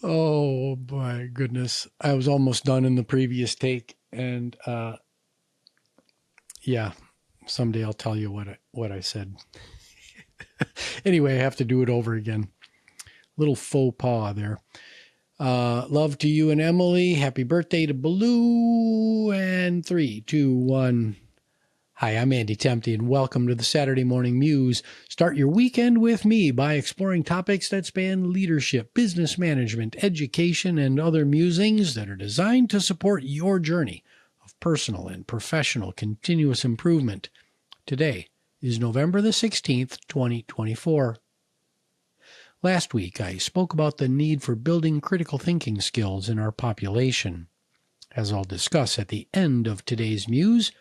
Oh my goodness. I was almost done in the previous take. And yeah, someday I'll tell you what I said. Anyway, I have to do it over again. Little faux pas there. Love to you and Emily. Happy birthday to Baloo. And 3, 2, 1. Hi, I'm Andy Temte, and welcome to the Saturday Morning Muse. Start your weekend with me by exploring topics that span leadership, business management, education, and other musings that are designed to support your journey of personal and professional continuous improvement. Today is November the 16th, 2024. Last week, I spoke about the need for building critical thinking skills in our population. As I'll discuss at the end of today's Muse,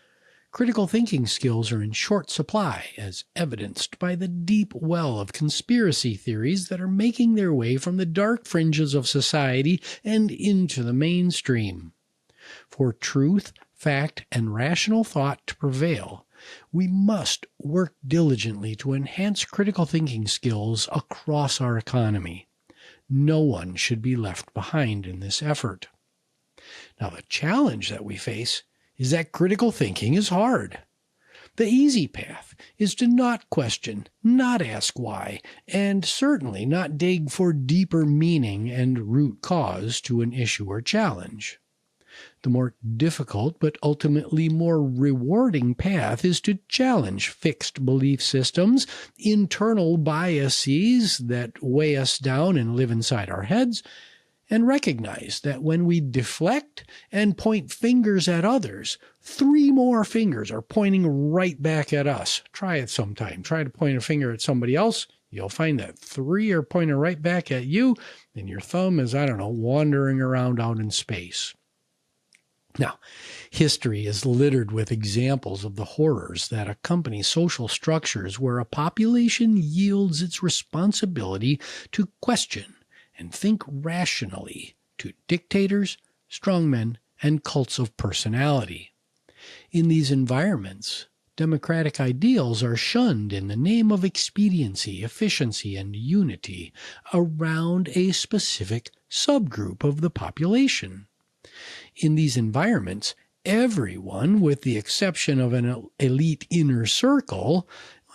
critical thinking skills are in short supply, as evidenced by the deep well of conspiracy theories that are making their way from the dark fringes of society and into the mainstream. For truth, fact, and rational thought to prevail, we must work diligently to enhance critical thinking skills across our economy. No one should be left behind in this effort. Now, the challenge that we face is that critical thinking is hard. The easy path is to not question, not ask why, and certainly not dig for deeper meaning and root cause to an issue or challenge. The more difficult but ultimately more rewarding path is to challenge fixed belief systems, internal biases that weigh us down and live inside our heads, and recognize that when we deflect and point fingers at others, 3 more fingers are pointing right back at us. Try it sometime. Try to point a finger at somebody else. You'll find that 3 are pointing right back at you, and your thumb is, wandering around out in space. Now, history is littered with examples of the horrors that accompany social structures where a population yields its responsibility to question and think rationally to dictators, strongmen, and cults of personality. In these environments, democratic ideals are shunned in the name of expediency, efficiency, and unity around a specific subgroup of the population. In these environments, everyone, with the exception of an elite inner circle,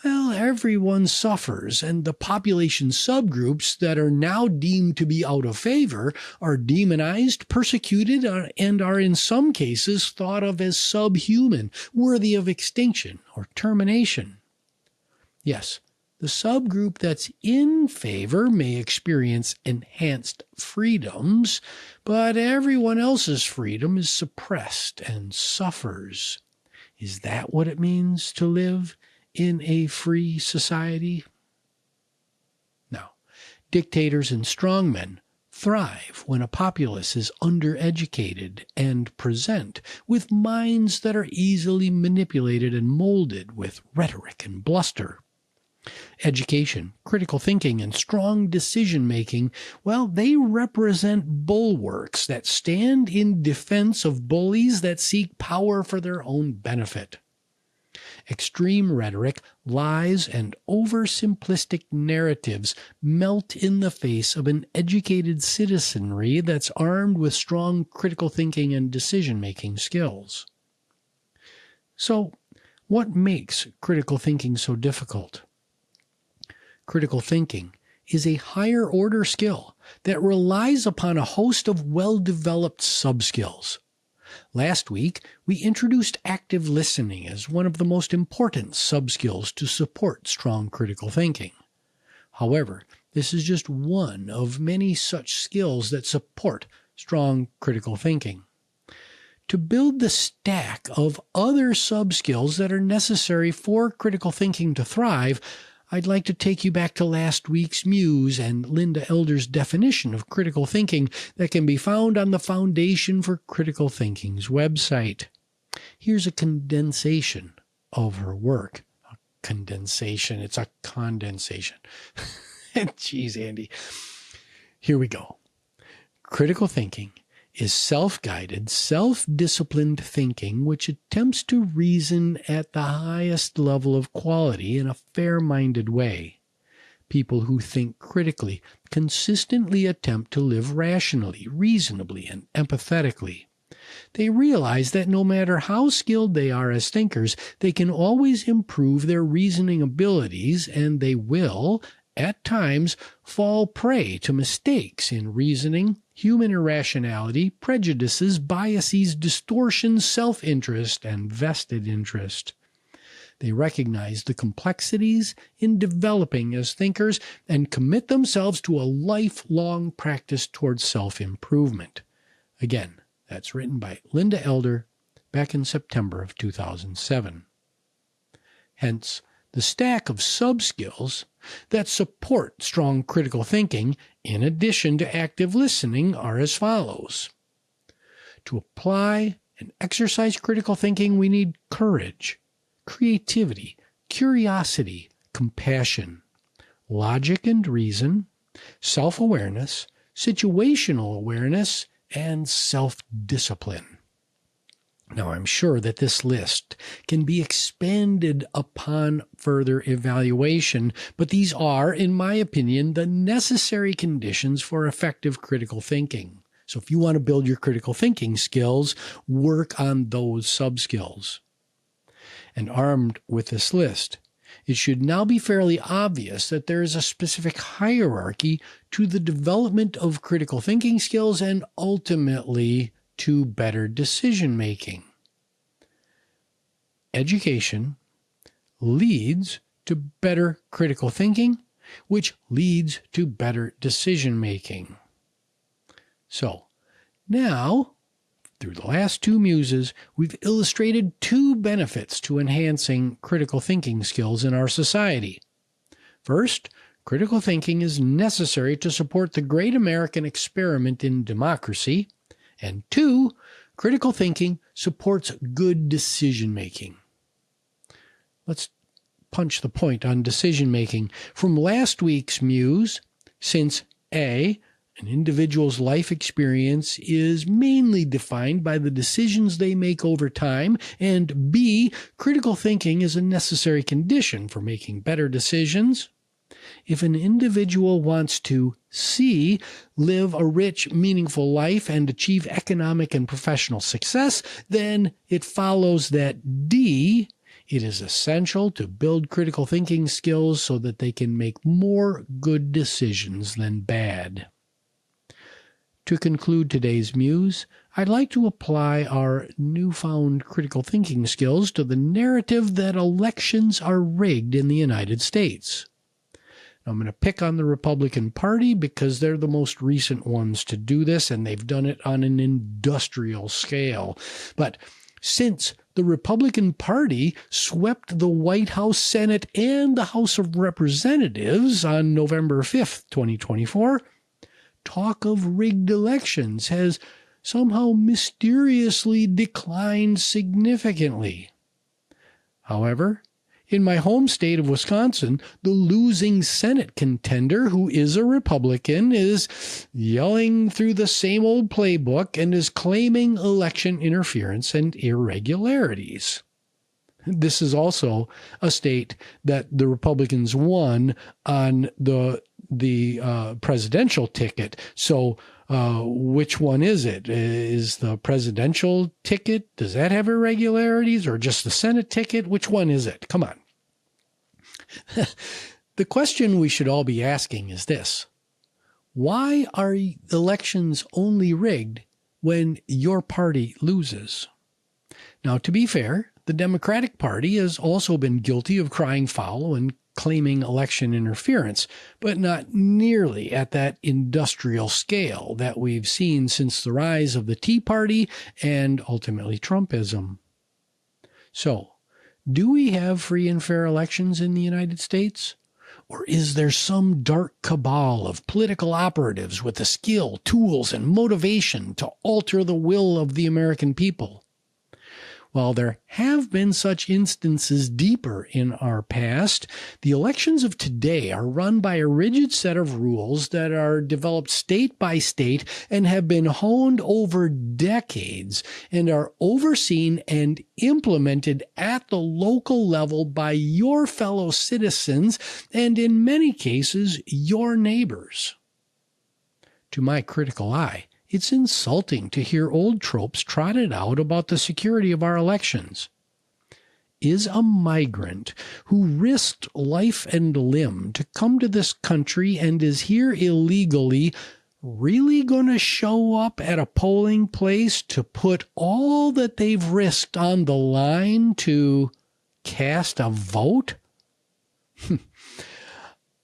everyone suffers, and the population subgroups that are now deemed to be out of favor are demonized, persecuted, and are in some cases thought of as subhuman, worthy of extinction or termination. Yes, the subgroup that's in favor may experience enhanced freedoms, but everyone else's freedom is suppressed and suffers. Is that what it means to live in a free society? Now, dictators and strongmen thrive when a populace is undereducated and present with minds that are easily manipulated and molded with rhetoric and bluster. Education, critical thinking, and strong decision-making, they represent bulwarks that stand in defense of bullies that seek power for their own benefit. Extreme rhetoric, lies, and oversimplistic narratives melt in the face of an educated citizenry that's armed with strong critical thinking and decision-making skills. So, what makes critical thinking so difficult? Critical thinking is a higher-order skill that relies upon a host of well-developed sub-skills. Last week, we introduced active listening as one of the most important sub-skills to support strong critical thinking. However, this is just one of many such skills that support strong critical thinking. To build the stack of other sub-skills that are necessary for critical thinking to thrive, I'd like to take you back to last week's Muse and Linda Elder's definition of critical thinking that can be found on the Foundation for Critical Thinking's website. Here's a condensation of her work. A condensation, it's a condensation. Jeez, Andy. Here we go. Critical thinking is self-guided, self-disciplined thinking which attempts to reason at the highest level of quality in a fair-minded way. People who think critically consistently attempt to live rationally, reasonably, and empathetically. They realize that no matter how skilled they are as thinkers, they can always improve their reasoning abilities, and they will, at times, fall prey to mistakes in reasoning, human irrationality, prejudices, biases, distortions, self-interest, and vested interest. They recognize the complexities in developing as thinkers and commit themselves to a lifelong practice towards self-improvement. Again, that's written by Linda Elder back in September of 2007. Hence, the stack of sub-skills that support strong critical thinking, in addition to active listening, are as follows. To apply and exercise critical thinking, we need courage, creativity, curiosity, compassion, logic and reason, self-awareness, situational awareness, and self-discipline. Now, I'm sure that this list can be expanded upon further evaluation, but these are, in my opinion, the necessary conditions for effective critical thinking. So if you want to build your critical thinking skills, work on those sub-skills. And armed with this list, it should now be fairly obvious that there is a specific hierarchy to the development of critical thinking skills and ultimately to better decision-making. Education leads to better critical thinking, which leads to better decision-making. So, now, through the last two muses, we've illustrated two benefits to enhancing critical thinking skills in our society. First, critical thinking is necessary to support the great American experiment in democracy. And two, critical thinking supports good decision-making. Let's punch the point on decision-making. From last week's muse, since A, an individual's life experience is mainly defined by the decisions they make over time, and B, critical thinking is a necessary condition for making better decisions. If an individual wants to C, live a rich, meaningful life and achieve economic and professional success, then it follows that D, it is essential to build critical thinking skills so that they can make more good decisions than bad. To conclude today's muse, I'd like to apply our newfound critical thinking skills to the narrative that elections are rigged in the United States. Now, I'm going to pick on the Republican Party because they're the most recent ones to do this, and they've done it on an industrial scale. But since the Republican Party swept the White House, Senate, and the House of Representatives on November 5th, 2024, talk of rigged elections has somehow mysteriously declined significantly. However, in my home state of Wisconsin, the losing Senate contender, who is a Republican, is yelling through the same old playbook and is claiming election interference and irregularities. This is also a state that the Republicans won on the presidential ticket. So which one is it? Is the presidential ticket, does that have irregularities, or just the Senate ticket? Which one is it? Come on. The question we should all be asking is this: why are elections only rigged when your party loses? Now, to be fair, the Democratic Party has also been guilty of crying foul and claiming election interference, but not nearly at that industrial scale that we've seen since the rise of the Tea Party and ultimately Trumpism. So, do we have free and fair elections in the United States? Or is there some dark cabal of political operatives with the skill, tools, and motivation to alter the will of the American people? While there have been such instances deeper in our past, the elections of today are run by a rigid set of rules that are developed state by state and have been honed over decades and are overseen and implemented at the local level by your fellow citizens and, in many cases, your neighbors. To my critical eye, it's insulting to hear old tropes trotted out about the security of our elections. Is a migrant who risked life and limb to come to this country and is here illegally really going to show up at a polling place to put all that they've risked on the line to cast a vote?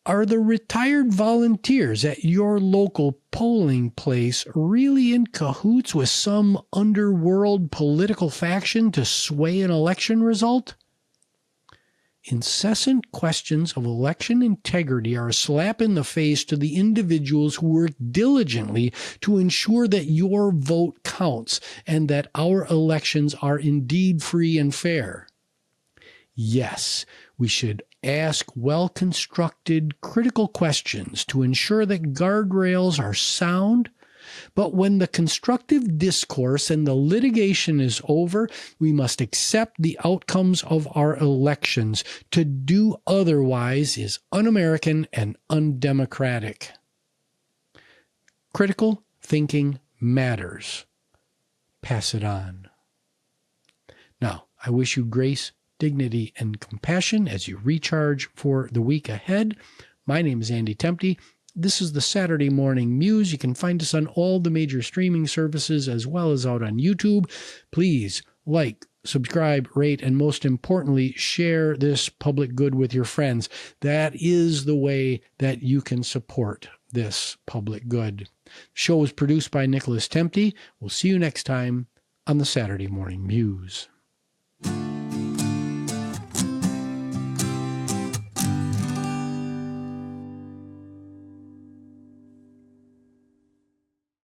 Are the retired volunteers at your local polling place really in cahoots with some underworld political faction to sway an election result? Incessant questions of election integrity are a slap in the face to the individuals who work diligently to ensure that your vote counts and that our elections are indeed free and fair. Yes, we should ask well-constructed, critical questions to ensure that guardrails are sound, but when the constructive discourse and the litigation is over, we must accept the outcomes of our elections. To do otherwise is un-American and undemocratic. Critical thinking matters. Pass it on. Now, I wish you grace, dignity, and compassion as you recharge for the week ahead. My name is Andy Tempty. This is the Saturday Morning Muse. You can find us on all the major streaming services as well as out on YouTube. Please like, subscribe, rate, and most importantly, share this public good with your friends. That is the way that you can support this public good. The show is produced by Nicholas Tempty. We'll see you next time on the Saturday Morning Muse.